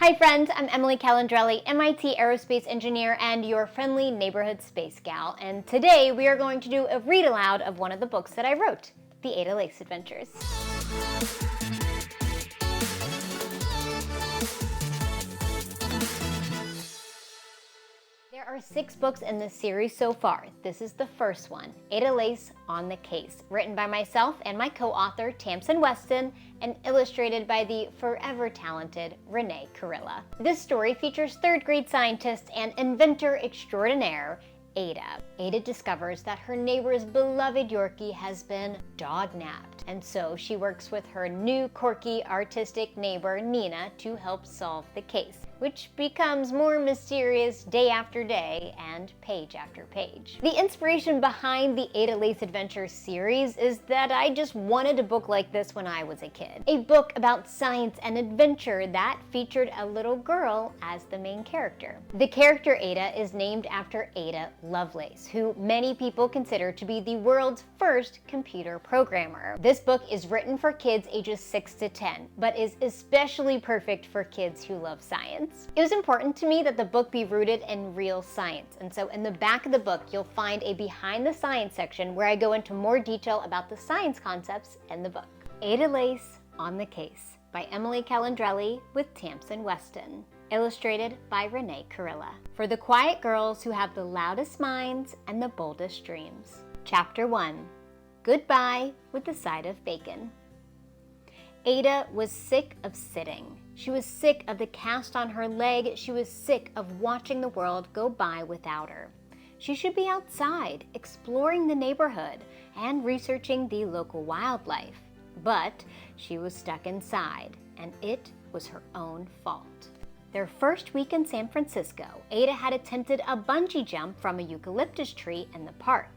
Hi friends, I'm Emily Calandrelli, MIT aerospace engineer and your friendly neighborhood space gal, and today we are going to do a read aloud of one of the books that I wrote, The Ada Lace Adventures. There are 6 books in this series so far. This is the first one, Ada Lace on the Case, written by myself and my co-author Tamsin Weston and illustrated by the forever talented Renee Carilla. This story features 3rd grade scientist and inventor extraordinaire Ada. Ada discovers that her neighbor's beloved Yorkie has been dog-napped, and so she works with her new quirky artistic neighbor Nina to help solve the case, which becomes more mysterious day after day and page after page. The inspiration behind the Ada Lace Adventures series is that I just wanted a book like this when I was a kid. A book about science and adventure that featured a little girl as the main character. The character Ada is named after Ada Lovelace, who many people consider to be the world's first computer programmer. This book is written for kids ages 6 to 10, but is especially perfect for kids who love science. It was important to me that the book be rooted in real science, and so in the back of the book you'll find a behind the science section where I go into more detail about the science concepts in the book. Ada Lace on the Case by Emily Calandrelli with Tamsin Weston. Illustrated by Renee Carilla. For the quiet girls who have the loudest minds and the boldest dreams. Chapter 1. Goodbye with the side of bacon. Ada was sick of sitting. She was sick of the cast on her leg. She was sick of watching the world go by without her. She should be outside, exploring the neighborhood and researching the local wildlife. But she was stuck inside, and it was her own fault. Their first week in San Francisco, Ada had attempted a bungee jump from a eucalyptus tree in the park.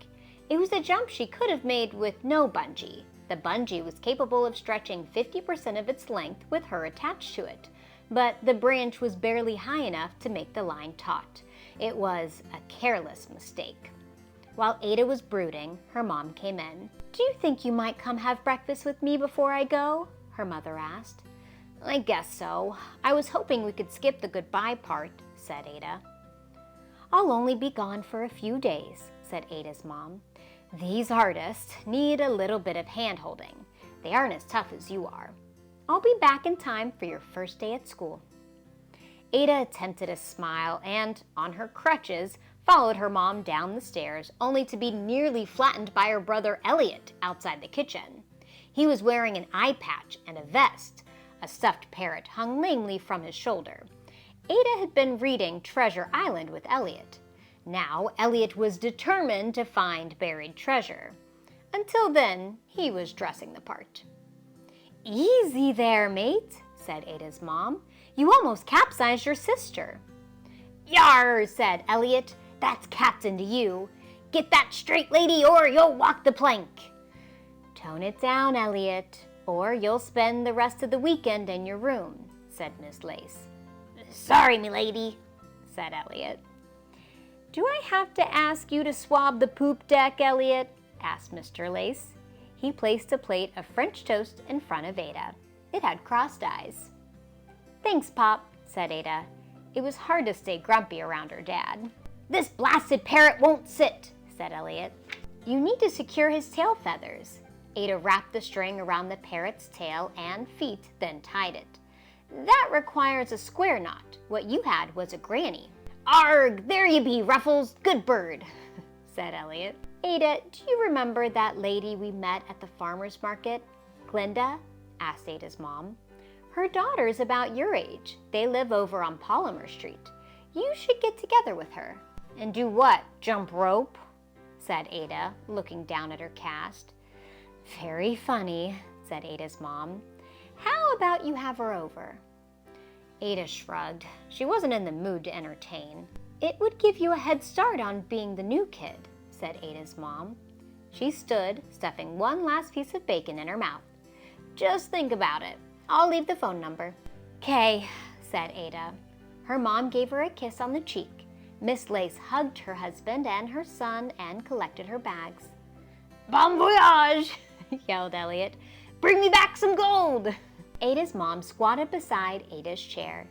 It was a jump she could have made with no bungee. The bungee was capable of stretching 50% of its length with her attached to it, but the branch was barely high enough to make the line taut. It was a careless mistake. While Ada was brooding, her mom came in. "Do you think you might come have breakfast with me before I go?" her mother asked. "I guess so. I was hoping we could skip the goodbye part," said Ada. "I'll only be gone for a few days," said Ada's mom. "These artists need a little bit of hand-holding. They aren't as tough as you are. I'll be back in time for your first day at school." Ada attempted a smile and, on her crutches, followed her mom down the stairs, only to be nearly flattened by her brother Elliot outside the kitchen. He was wearing an eye patch and a vest. A stuffed parrot hung lamely from his shoulder. Ada had been reading Treasure Island with Elliot. Now Elliot was determined to find buried treasure. Until then, he was dressing the part. "Easy there, mate," said Ada's mom. "You almost capsized your sister." "Yar," said Elliot. "That's captain to you. Get that straight, lady, or you'll walk the plank." "Tone it down, Elliot, or you'll spend the rest of the weekend in your room," said Miss Lace. "Sorry, milady," said Elliot. "Do I have to ask you to swab the poop deck, Elliot?" asked Mr. Lace. He placed a plate of French toast in front of Ada. It had crossed eyes. "Thanks, Pop," said Ada. It was hard to stay grumpy around her dad. "This blasted parrot won't sit," said Elliot. "You need to secure his tail feathers." Ada wrapped the string around the parrot's tail and feet, then tied it. "That requires a square knot. What you had was a granny." "Arg, there you be, Ruffles, good bird," said Elliot. "Ada, do you remember that lady we met at the farmer's market? Glinda?" asked Ada's mom. "Her daughter's about your age. They live over on Polymer Street. You should get together with her." "And do what, jump rope?" said Ada, looking down at her cast. "Very funny," said Ada's mom. "How about you have her over?" Ada shrugged. She wasn't in the mood to entertain. "It would give you a head start on being the new kid," said Ada's mom. She stood, stuffing one last piece of bacon in her mouth. "Just think about it. I'll leave the phone number." "'Kay," said Ada. Her mom gave her a kiss on the cheek. Miss Lace hugged her husband and her son and collected her bags. "Bon voyage!" yelled Elliot. "Bring me back some gold!" Ada's mom squatted beside Ada's chair.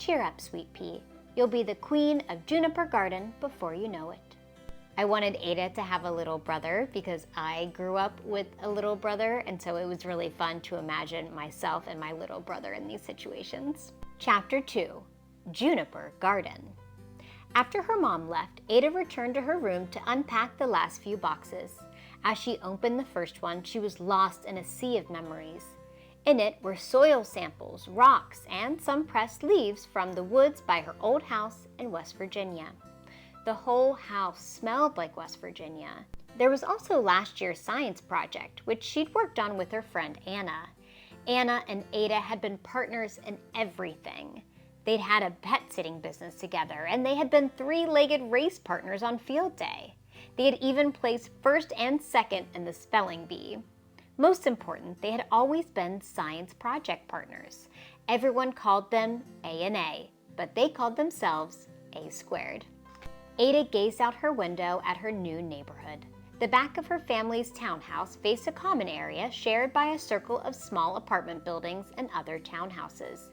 Cheer up, sweet pea. You'll be the queen of Juniper Garden before you know it. I wanted Ada to have a little brother because I grew up with a little brother, and so it was really fun to imagine myself and my little brother in these situations. Chapter 2, Juniper Garden. After her mom left, Ada returned to her room to unpack the last few boxes. As she opened the first one, she was lost in a sea of memories. In it were soil samples, rocks, and some pressed leaves from the woods by her old house in West Virginia. The whole house smelled like West Virginia. There was also last year's science project, which she'd worked on with her friend Anna. Anna and Ada had been partners in everything. They'd had a pet-sitting business together, and they had been three-legged race partners on field day. They had even placed first and second in the spelling bee. Most important, they had always been science project partners. Everyone called them A&A, but they called themselves A squared. Ada gazed out her window at her new neighborhood. The back of her family's townhouse faced a common area shared by a circle of small apartment buildings and other townhouses.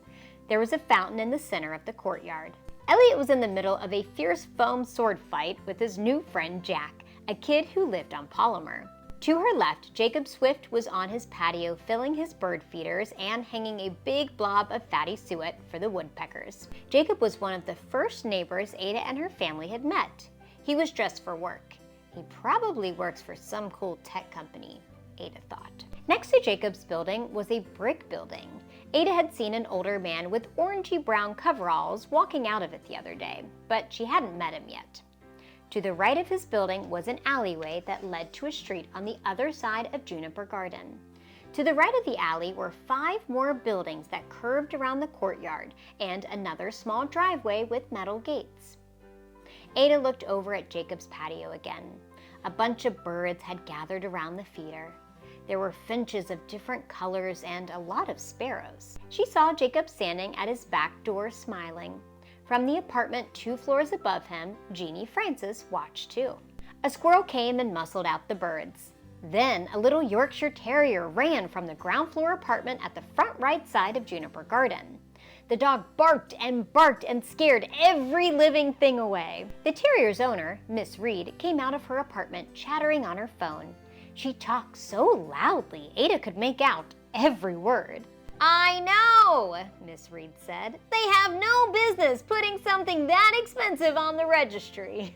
There was a fountain in the center of the courtyard. Elliot was in the middle of a fierce foam sword fight with his new friend Jack, a kid who lived on polymer. To her left, Jacob Swift was on his patio filling his bird feeders and hanging a big blob of fatty suet for the woodpeckers. Jacob was one of the first neighbors Ada and her family had met. He was dressed for work. He probably works for some cool tech company, Ada thought. Next to Jacob's building was a brick building. Ada had seen an older man with orangey brown coveralls walking out of it the other day, but she hadn't met him yet. To the right of his building was an alleyway that led to a street on the other side of Juniper Garden. To the right of the alley were 5 more buildings that curved around the courtyard and another small driveway with metal gates. Ada looked over at Jacob's patio again. A bunch of birds had gathered around the feeder. There were finches of different colors and a lot of sparrows. She saw Jacob standing at his back door smiling. From the apartment 2 floors above him, Jeannie Francis watched too. A squirrel came and muscled out the birds. Then a little Yorkshire Terrier ran from the ground floor apartment at the front right side of Juniper Garden. The dog barked and scared every living thing away. The terrier's owner, Miss Reed, came out of her apartment chattering on her phone. She talked so loudly Ada could make out every word. "I know," Miss Reed said. "They have no business putting something that expensive on the registry."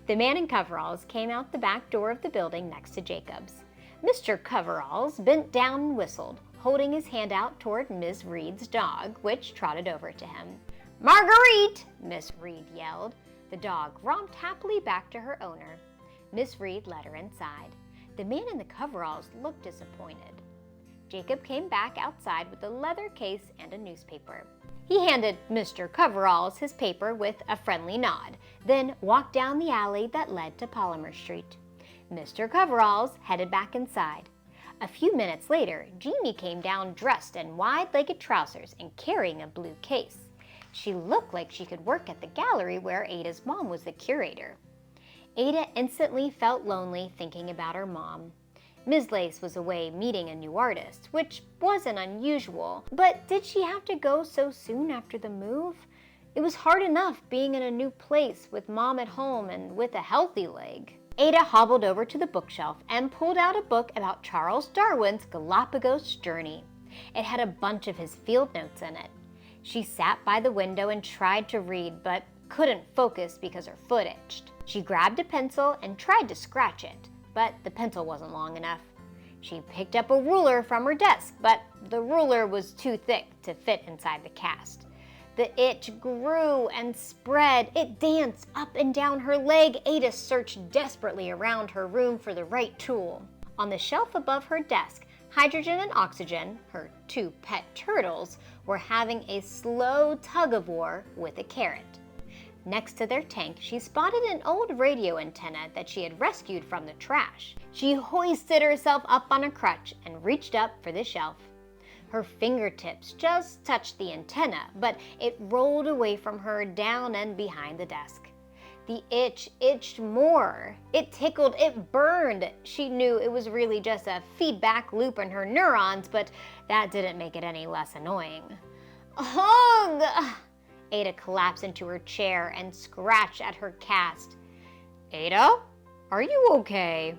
The man in coveralls came out the back door of the building next to Jacob's. Mr. Coveralls bent down and whistled, holding his hand out toward Miss Reed's dog, which trotted over to him. "Marguerite!" Miss Reed yelled. The dog romped happily back to her owner. Miss Reed led her inside. The man in the coveralls looked disappointed. Jacob came back outside with a leather case and a newspaper. He handed Mr. Coveralls his paper with a friendly nod, then walked down the alley that led to Polymer Street. Mr. Coveralls headed back inside. A few minutes later, Jeannie came down dressed in wide-legged trousers and carrying a blue case. She looked like she could work at the gallery where Ada's mom was the curator. Ada instantly felt lonely thinking about her mom. Ms. Lace was away meeting a new artist, which wasn't unusual, but did she have to go so soon after the move? It was hard enough being in a new place with mom at home and with a healthy leg. Ada hobbled over to the bookshelf and pulled out a book about Charles Darwin's Galapagos journey. It had a bunch of his field notes in it. She sat by the window and tried to read, but couldn't focus because her foot itched. She grabbed a pencil and tried to scratch it, but the pencil wasn't long enough. She picked up a ruler from her desk, but the ruler was too thick to fit inside the cast. The itch grew and spread. It danced up and down her leg. Ada searched desperately around her room for the right tool. On the shelf above her desk, Hydrogen and Oxygen, her 2 pet turtles, were having a slow tug-of-war with a carrot. Next to their tank, she spotted an old radio antenna that she had rescued from the trash. She hoisted herself up on a crutch and reached up for the shelf. Her fingertips just touched the antenna, but it rolled away from her down and behind the desk. The itch itched more. It tickled, it burned. She knew it was really just a feedback loop in her neurons, but that didn't make it any less annoying. "Ugh!" Ugh! Ada collapsed into her chair and scratched at her cast. "Ada, are you okay?"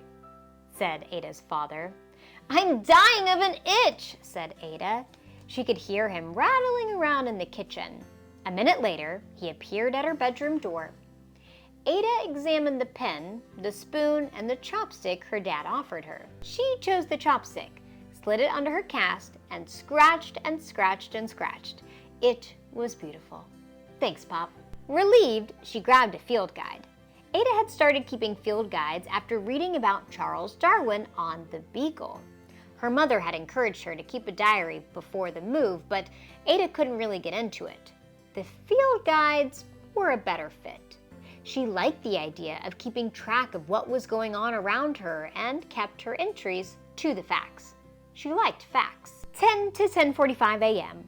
said Ada's father. "I'm dying of an itch," said Ada. She could hear him rattling around in the kitchen. A minute later, he appeared at her bedroom door. Ada examined the pen, the spoon, and the chopstick her dad offered her. She chose the chopstick, slid it under her cast, and scratched and scratched and scratched. It was beautiful. "Thanks, Pop." Relieved, she grabbed a field guide. Ada had started keeping field guides after reading about Charles Darwin on the Beagle. Her mother had encouraged her to keep a diary before the move, but Ada couldn't really get into it. The field guides were a better fit. She liked the idea of keeping track of what was going on around her and kept her entries to the facts. She liked facts. 10 to 10:45 a.m.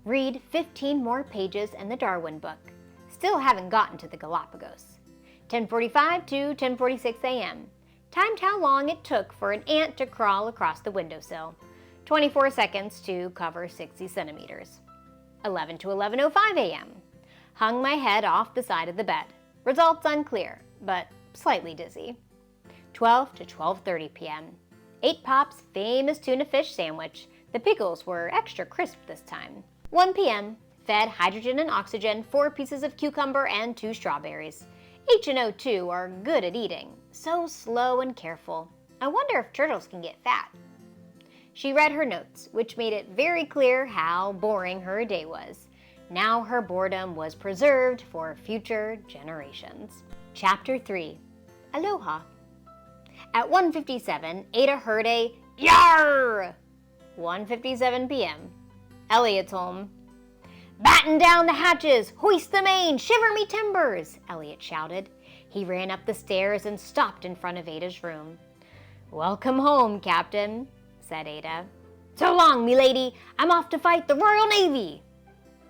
Read 15 more pages in the Darwin book. Still haven't gotten to the Galapagos. 10:45 to 10:46 a.m. Timed how long it took for an ant to crawl across the windowsill. 24 seconds to cover 60 centimeters. 11 to 11:05 a.m. Hung my head off the side of the bed. Results unclear, but slightly dizzy. 12 to 12:30 p.m. Ate Pop's famous tuna fish sandwich. The pickles were extra crisp this time. 1 p.m. Fed hydrogen and oxygen, 4 pieces of cucumber and 2 strawberries. H&O, too, are good at eating. So slow and careful. I wonder if turtles can get fat. She read her notes, which made it very clear how boring her day was. Now her boredom was preserved for future generations. Chapter 3. Aloha. At 1:57, Ada heard a "Yarr!" 1:57 p.m. Elliot's home. "Batten down the hatches! Hoist the main! Shiver me timbers!" Elliot shouted. He ran up the stairs and stopped in front of Ada's room. "Welcome home, Captain," said Ada. "So long, milady! I'm off to fight the Royal Navy!"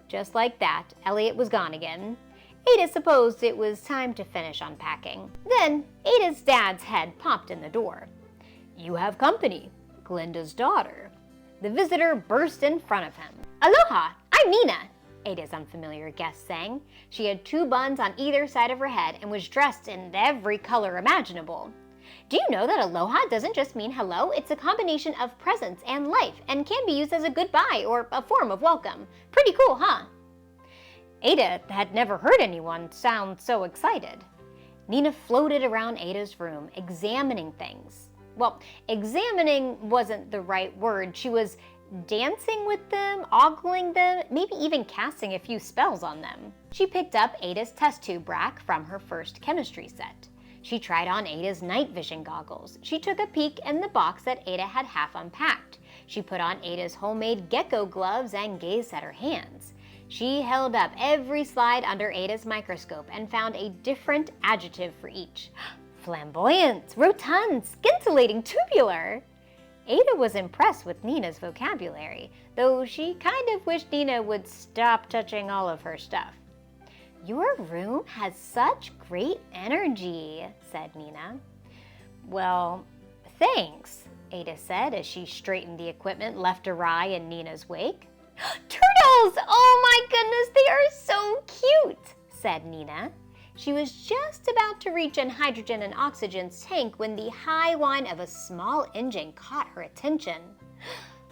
Just like that, Elliot was gone again. Ada supposed it was time to finish unpacking. Then Ada's dad's head popped in the door. "You have company, Glinda's daughter." The visitor burst in front of him. "Aloha, I'm Nina," Ada's unfamiliar guest sang. She had 2 buns on either side of her head and was dressed in every color imaginable. "Do you know that aloha doesn't just mean hello? It's a combination of presence and life and can be used as a goodbye or a form of welcome. Pretty cool, huh?" Ada had never heard anyone sound so excited. Nina floated around Ada's room, examining things. Well, examining wasn't the right word. She was dancing with them, ogling them, maybe even casting a few spells on them. She picked up Ada's test tube rack from her first chemistry set. She tried on Ada's night vision goggles. She took a peek in the box that Ada had half unpacked. She put on Ada's homemade gecko gloves and gazed at her hands. She held up every slide under Ada's microscope and found a different adjective for each. Flamboyant, rotund, scintillating, tubular. Ada was impressed with Nina's vocabulary, though she kind of wished Nina would stop touching all of her stuff. "Your room has such great energy," said Nina. "Well, thanks," Ada said as she straightened the equipment left awry in Nina's wake. "Turtles! Oh my goodness, they are so cute," said Nina. She was just about to reach in hydrogen and oxygen's tank when the high whine of a small engine caught her attention.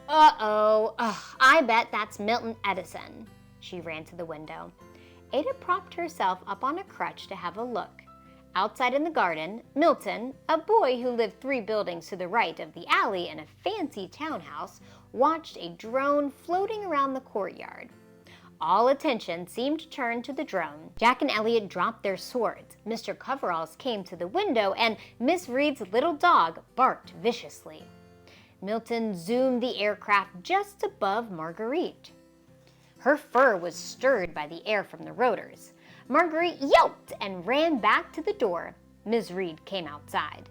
Uh-oh, I bet that's Milton Edison. She ran to the window. Ada propped herself up on a crutch to have a look. Outside in the garden, Milton, a boy who lived 3 buildings to the right of the alley in a fancy townhouse, watched a drone floating around the courtyard. All attention seemed to turn to the drone. Jack and Elliot dropped their swords. Mr. Coveralls came to the window, and Miss Reed's little dog barked viciously. Milton zoomed the aircraft just above Marguerite. Her fur was stirred by the air from the rotors. Marguerite yelped and ran back to the door. Ms. Reed came outside.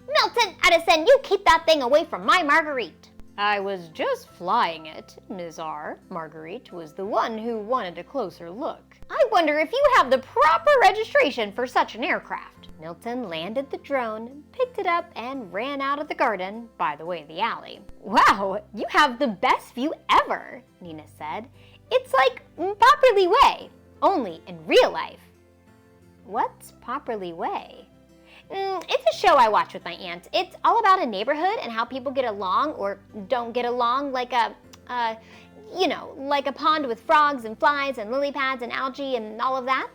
"Milton Edison, you keep that thing away from my Marguerite!" "I was just flying it, Ms. R." Marguerite was the one who wanted a closer look. "I wonder if you have the proper registration for such an aircraft." Milton landed the drone, picked it up, and ran out of the garden, by the way, the alley. "Wow, you have the best view ever," Nina said. It's like Properly Way, only in real life. What's Properly Way? It's a show I watch with my aunt. It's all about a neighborhood and how people get along or don't get along, like a pond with frogs and flies and lily pads and algae and all of that.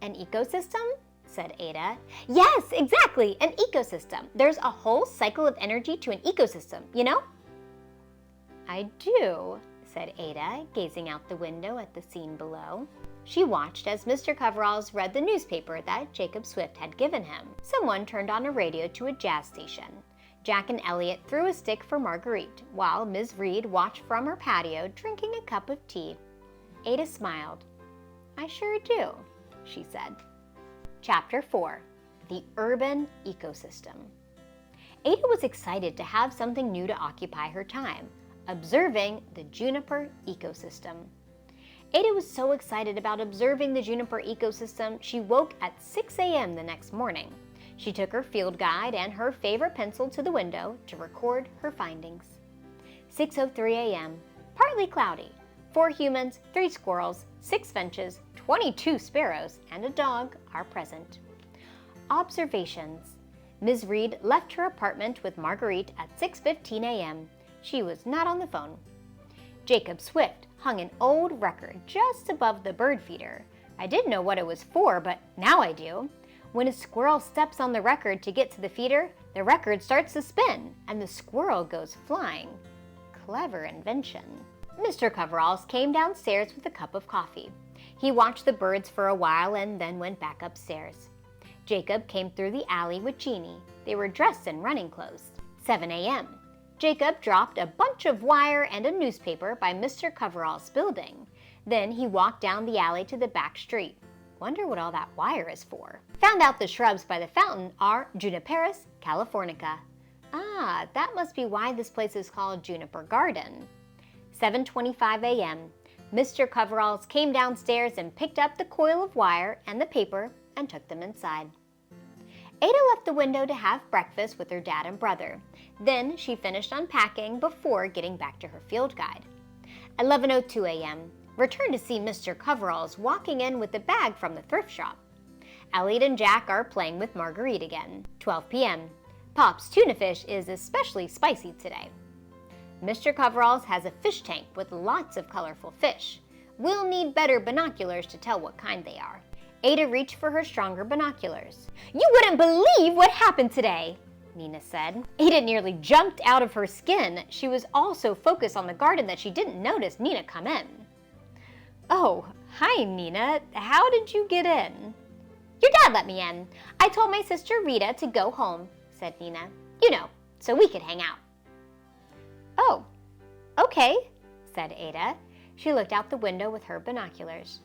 An ecosystem? Said Ada. Yes, exactly, an ecosystem. There's a whole cycle of energy to an ecosystem, you know? I do, said Ada, gazing out the window at the scene below. She watched as Mr. Coveralls read the newspaper that Jacob Swift had given him. Someone turned on a radio to a jazz station. Jack and Elliot threw a stick for Marguerite, while Ms. Reed watched from her patio drinking a cup of tea. Ada smiled. I sure do, she said. Chapter 4. The Urban Ecosystem. Ada was excited to have something new to occupy her time, observing the Juniper ecosystem. Ada was so excited about observing the Juniper ecosystem, she woke at 6 a.m. the next morning. She took her field guide and her favorite pencil to the window to record her findings. 6:03 a.m. Partly cloudy. 4 humans, 3 squirrels, 6 finches, 22 sparrows, and a dog are present. Observations. Ms. Reed left her apartment with Marguerite at 6:15 a.m. She was not on the phone. Jacob Swift hung an old record just above the bird feeder. I didn't know what it was for, but now I do. When a squirrel steps on the record to get to the feeder, the record starts to spin, and the squirrel goes flying. Clever invention. Mr. Coveralls came downstairs with a cup of coffee. He watched the birds for a while and then went back upstairs. Jacob came through the alley with Jeannie. They were dressed in running clothes. 7 a.m. Jacob dropped a bunch of wire and a newspaper by Mr. Coverall's building. Then he walked down the alley to the back street. Wonder what all that wire is for. Found out the shrubs by the fountain are Juniper californica. Ah, that must be why this place is called Juniper Garden. 7:25 a.m. Mr. Coveralls came downstairs and picked up the coil of wire and the paper and took them inside. Ada left the window to have breakfast with her dad and brother. Then she finished unpacking before getting back to her field guide. 11:02 a.m. Returned to see Mr. Coveralls walking in with a bag from the thrift shop. Elliot and Jack are playing with Marguerite again. 12 p.m. Pop's tuna fish is especially spicy today. Mr. Coveralls has a fish tank with lots of colorful fish. We'll need better binoculars to tell what kind they are. Ada reached for her stronger binoculars. You wouldn't believe what happened today, Nina said. Ada nearly jumped out of her skin. She was all so focused on the garden that she didn't notice Nina come in. Oh, hi Nina. How did you get in? Your dad let me in. I told my sister Rita to go home, said Nina. You know, so we could hang out. Oh, okay, said Ada. She looked out the window with her binoculars.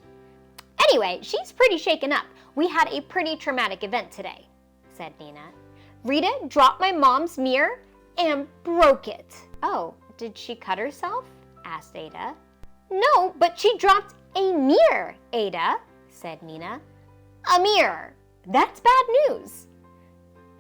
Anyway, she's pretty shaken up. We had a pretty traumatic event today, said Nina. Rita dropped my mom's mirror and broke it. Oh, did she cut herself? Asked Ada. No, but she dropped a mirror, Ada, said Nina. A mirror. That's bad news.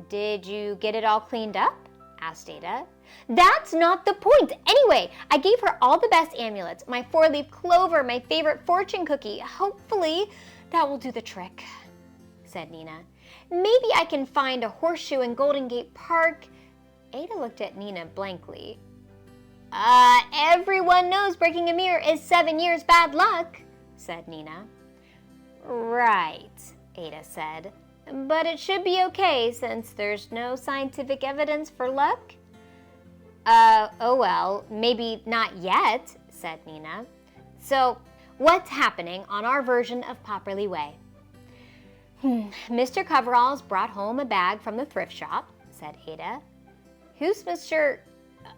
Did you get it all cleaned up? Asked Ada. That's not the point. Anyway, I gave her all the best amulets, my 4-leaf clover, my favorite fortune cookie. Hopefully that will do the trick, said Nina. Maybe I can find a horseshoe in Golden Gate Park. Ada looked at Nina blankly. Everyone knows breaking a mirror is 7 years bad luck, said Nina. Right, Ada said. But it should be okay since there's no scientific evidence for luck. Oh well, maybe not yet, said Nina. So, what's happening on our version of Properly Way? Mr. Coveralls brought home a bag from the thrift shop, said Ada. Who's Mr.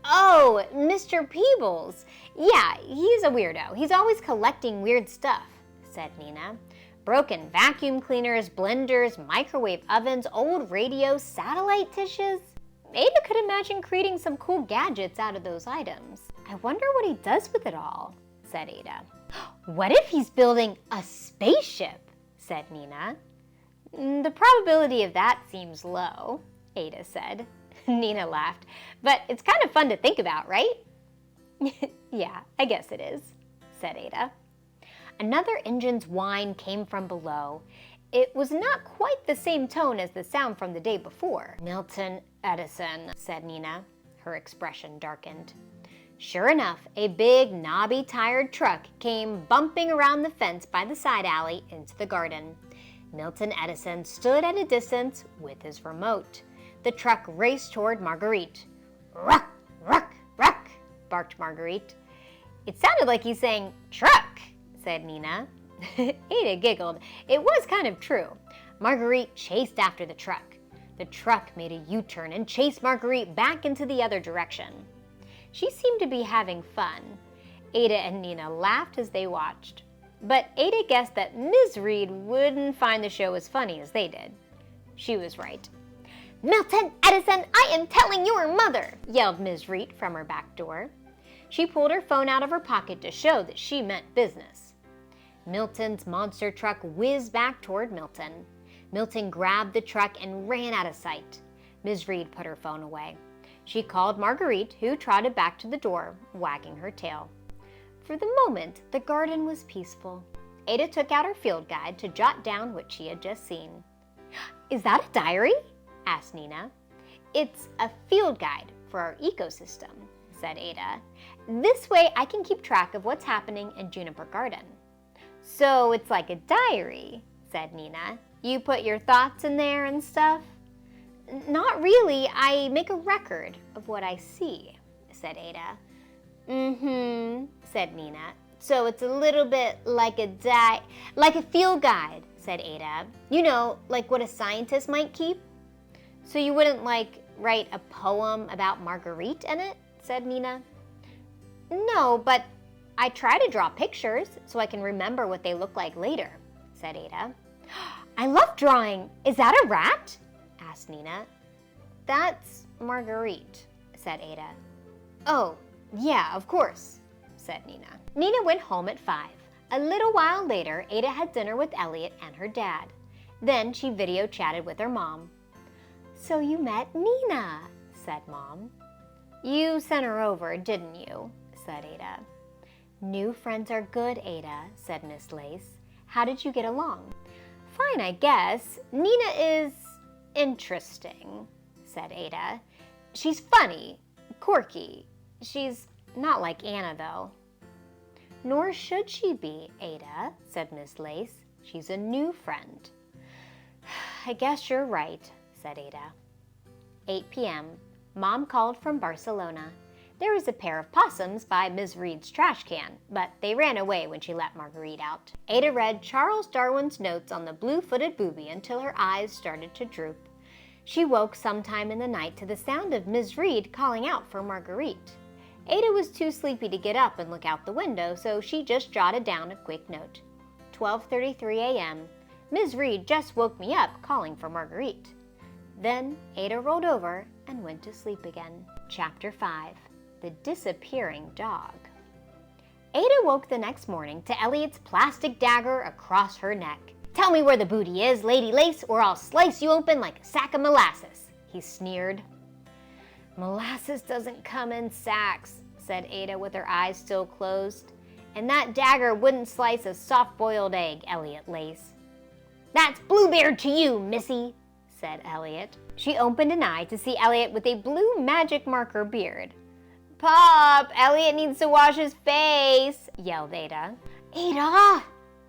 Oh, Mr. Peebles. Yeah, he's a weirdo. He's always collecting weird stuff, said Nina. Broken vacuum cleaners, blenders, microwave ovens, old radios, satellite dishes. Ada could imagine creating some cool gadgets out of those items. I wonder what he does with it all, said Ada. What if he's building a spaceship, said Nina. The probability of that seems low, Ada said. Nina laughed. But it's kind of fun to think about, right? Yeah, I guess it is, said Ada. Another engine's whine came from below. It was not quite the same tone as the sound from the day before. Milton Edison, said Nina. Her expression darkened. Sure enough, a big, knobby, tired truck came bumping around the fence by the side alley into the garden. Milton Edison stood at a distance with his remote. The truck raced toward Marguerite. Ruck, ruck, ruck, barked Marguerite. It sounded like he's saying, truck, said Nina. Ada giggled. It was kind of true. Marguerite chased after the truck. The truck made a U-turn and chased Marguerite back into the other direction. She seemed to be having fun. Ada and Nina laughed as they watched. But Ada guessed that Ms. Reed wouldn't find the show as funny as they did. She was right. Milton Edison, I am telling your mother, yelled Ms. Reed from her back door. She pulled her phone out of her pocket to show that she meant business. Milton's monster truck whizzed back toward Milton. Milton grabbed the truck and ran out of sight. Ms. Reed put her phone away. She called Marguerite, who trotted back to the door, wagging her tail. For the moment, the garden was peaceful. Ada took out her field guide to jot down what she had just seen. Is that a diary? Asked Nina. It's a field guide for our ecosystem, said Ada. This way I can keep track of what's happening in Juniper Garden. So it's like a diary, said Nina. You put your thoughts in there and stuff? Not really. I make a record of what I see, said Ada. Said Nina. So it's a little bit like like a field guide, said Ada. You know, like what a scientist might keep. So you wouldn't, write a poem about Marguerite in it, said Nina. No, but I try to draw pictures so I can remember what they look like later, said Ada. I love drawing. Is that a rat? Asked Nina. That's Marguerite, said Ada. Oh, yeah, of course, said Nina. Nina went home at 5. A little while later, Ada had dinner with Elliot and her dad. Then she video chatted with her mom. So you met Nina, said Mom. You sent her over, didn't you? Said Ada. New friends are good, Ada, said Miss Lace. How did you get along? Fine, I guess. Nina is interesting, said Ada. She's funny, quirky. She's not like Anna, though. Nor should she be, Ada, said Miss Lace. She's a new friend. I guess you're right, said Ada. 8 p.m. Mom called from Barcelona. There was a pair of possums by Ms. Reed's trash can, but they ran away when she let Marguerite out. Ada read Charles Darwin's notes on the blue-footed booby until her eyes started to droop. She woke sometime in the night to the sound of Ms. Reed calling out for Marguerite. Ada was too sleepy to get up and look out the window, so she just jotted down a quick note. 12:33 a.m. Ms. Reed just woke me up calling for Marguerite. Then Ada rolled over and went to sleep again. Chapter 5. The Disappearing Dog. Ada woke the next morning to Elliot's plastic dagger across her neck. Tell me where the booty is, Lady Lace, or I'll slice you open like a sack of molasses, he sneered. Molasses doesn't come in sacks, said Ada with her eyes still closed. And that dagger wouldn't slice a soft-boiled egg, Elliot Lace. That's Bluebeard to you, missy, said Elliot. She opened an eye to see Elliot with a blue magic marker beard. Pop, Elliot needs to wash his face, yelled Ada. Ada,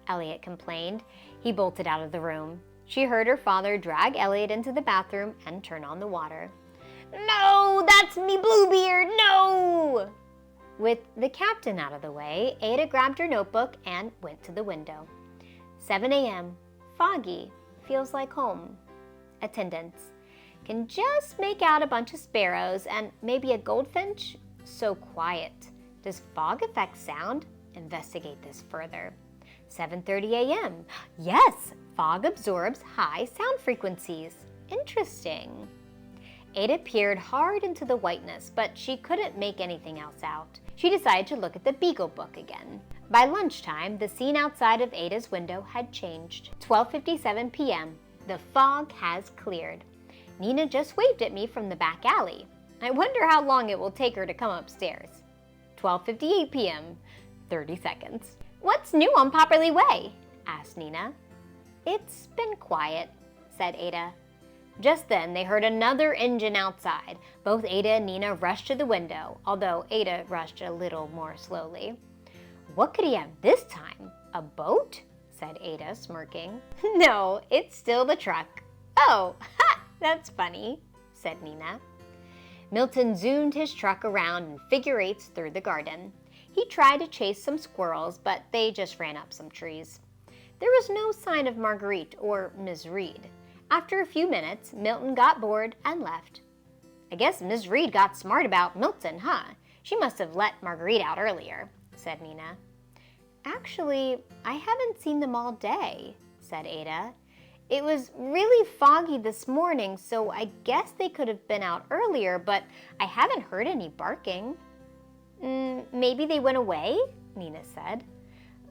Elliot complained. He bolted out of the room. She heard her father drag Elliot into the bathroom and turn on the water. No, that's me Bluebeard, no! With the captain out of the way, Ada grabbed her notebook and went to the window. 7 a.m. Foggy. Feels like home. Attendance. Can just make out a bunch of sparrows and maybe a goldfinch. So quiet. Does fog affect sound? Investigate this further. 7:30 a.m. Yes, fog absorbs high sound frequencies. Interesting. Ada peered hard into the whiteness, but she couldn't make anything else out. She decided to look at the Beagle book again. By lunchtime, the scene outside of Ada's window had changed. 12:57 p.m. The fog has cleared. Nina just waved at me from the back alley. I wonder how long it will take her to come upstairs. 12:58 p.m. 30 seconds. "What's new on Popperly Way?" asked Nina. "It's been quiet," said Ada. Just then, they heard another engine outside. Both Ada and Nina rushed to the window, although Ada rushed a little more slowly. "What could he have this time? A boat?" said Ada, smirking. "No, it's still the truck." "Oh, ha! That's funny," said Nina. Milton zoomed his truck around in figure eights through the garden. He tried to chase some squirrels, but they just ran up some trees. There was no sign of Marguerite or Miss Reed. After a few minutes, Milton got bored and left. "I guess Miss Reed got smart about Milton, huh? She must have let Marguerite out earlier," said Nina. "Actually, I haven't seen them all day," said Ada. "It was really foggy this morning, so I guess they could have been out earlier, but I haven't heard any barking." Maybe they went away," Nina said.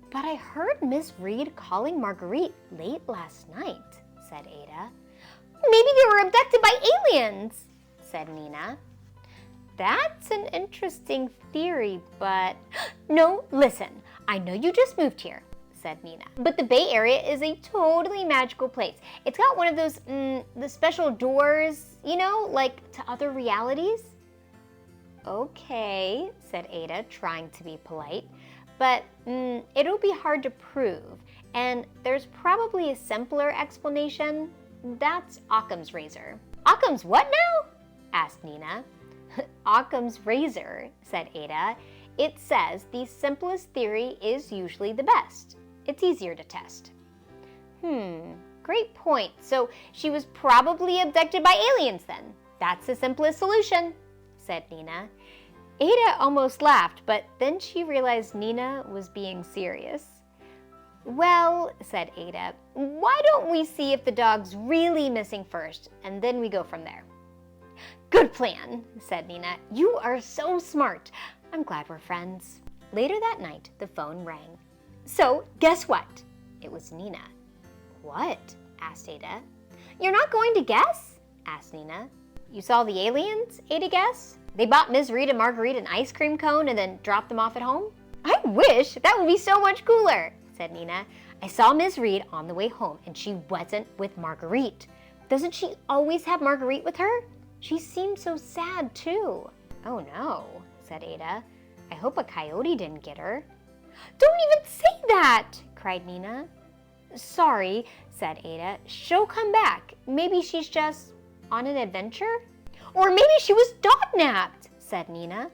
"But I heard Miss Reed calling Marguerite late last night," said Ada. "Maybe they were abducted by aliens," said Nina. "That's an interesting theory, but..." "No, listen, I know you just moved here," said Nina, "but the Bay Area is a totally magical place. It's got one of those, the special doors, you know, like to other realities." "Okay," said Ada, trying to be polite, "but it'll be hard to prove, and there's probably a simpler explanation. That's Occam's razor." "Occam's what now?" asked Nina. "Occam's razor," said Ada. "It says the simplest theory is usually the best. It's easier to test." Great point. So she was probably abducted by aliens then. That's the simplest solution, said Nina. Ada almost laughed, but then she realized Nina was being serious. "Well," said Ada, "why don't we see if the dog's really missing first, and then we go from there." "Good plan," said Nina. "You are so smart. I'm glad we're friends." Later that night, the phone rang. "So, guess what?" It was Nina. "What?" asked Ada. "You're not going to guess?" asked Nina. "You saw the aliens?" Ada guessed. "They bought Ms. Reed and Marguerite an ice cream cone and then dropped them off at home?" "I wish! That would be so much cooler," said Nina. "I saw Ms. Reed on the way home and she wasn't with Marguerite. Doesn't she always have Marguerite with her? She seemed so sad too." "Oh no," said Ada. "I hope a coyote didn't get her." "Don't even say that!" cried Nina. "Sorry," said Ada. "She'll come back. Maybe she's just on an adventure?" "Or maybe she was dog-napped," said Nina.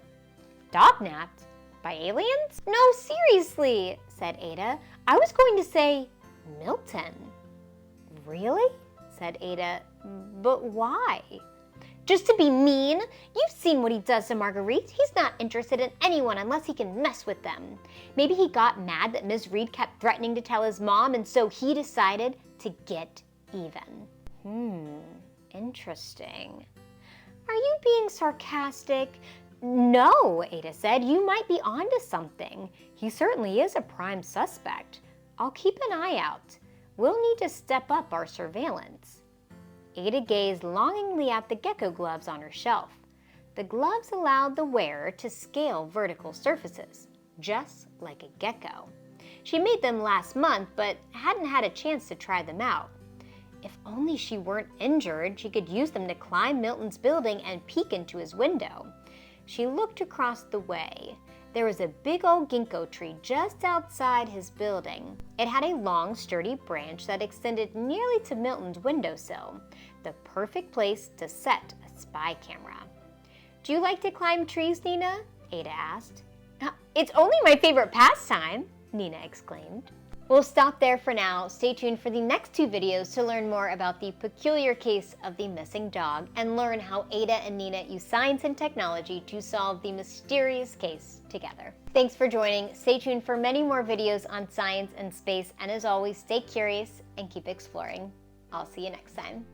"Dog-napped? By aliens?" "No, seriously," said Ada. "I was going to say Milton." "Really?" said Ada. "But why?" "Just to be mean. You've seen what he does to Marguerite. He's not interested in anyone unless he can mess with them. Maybe he got mad that Ms. Reed kept threatening to tell his mom, and so he decided to get even." Interesting. "Are you being sarcastic?" "No," Ada said. "You might be onto something. He certainly is a prime suspect. I'll keep an eye out. We'll need to step up our surveillance." Ada gazed longingly at the gecko gloves on her shelf. The gloves allowed the wearer to scale vertical surfaces, just like a gecko. She made them last month, but hadn't had a chance to try them out. If only she weren't injured, she could use them to climb Milton's building and peek into his window. She looked across the way. There was a big old ginkgo tree just outside his building. It had a long, sturdy branch that extended nearly to Milton's windowsill, the perfect place to set a spy camera. "Do you like to climb trees, Nina?" Ada asked. "It's only my favorite pastime," Nina exclaimed. We'll stop there for now. Stay tuned for the next 2 videos to learn more about the peculiar case of the missing dog and learn how Ada and Nina use science and technology to solve the mysterious case together. Thanks for joining. Stay tuned for many more videos on science and space, and as always, stay curious and keep exploring. I'll see you next time.